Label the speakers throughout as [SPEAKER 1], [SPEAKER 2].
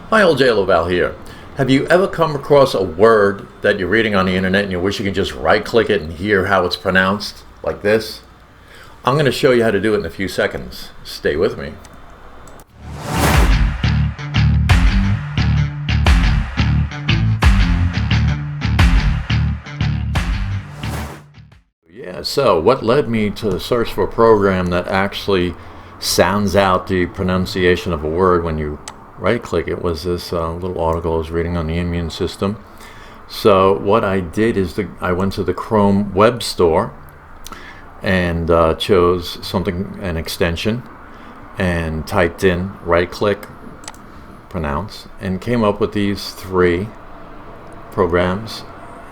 [SPEAKER 1] Hi, LJ Laval here. Have you ever come across a word that you're reading on the internet and you wish you could just right click it and hear how it's pronounced, like this? I'm going to show you how to do it in a few seconds. Stay with me. Yeah, so what led me to search for a program that actually sounds out the pronunciation of a word when you right click it was this little article I was reading on the immune system. So what I did is I went to the Chrome web store and chose an extension, and typed in right click pronounce and came up with these three programs.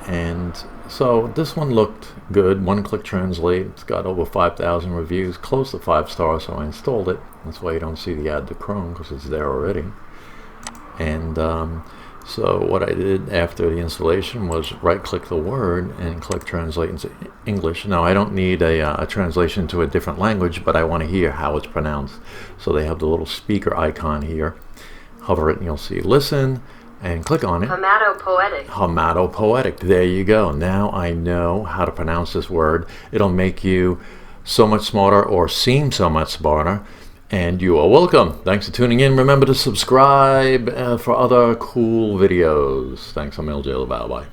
[SPEAKER 1] And so this one looked good. One click translate. It's got over 5,000 reviews, close to 5 stars, so I installed it. That's why you don't see the add to Chrome, because it's there already. And so what I did after the installation was right click the word and click translate into English. Now I don't need a translation to a different language, but I want to hear how it's pronounced. So they have the little speaker icon here. Hover it and you'll see listen, and click on it.
[SPEAKER 2] Hematopoietic.
[SPEAKER 1] Hematopoietic. There you go. Now I know how to pronounce this word. It'll make you so much smarter, or seem so much smarter. And you are welcome. Thanks for tuning in. Remember to subscribe for other cool videos. Thanks. I'm LJ Laval. Bye.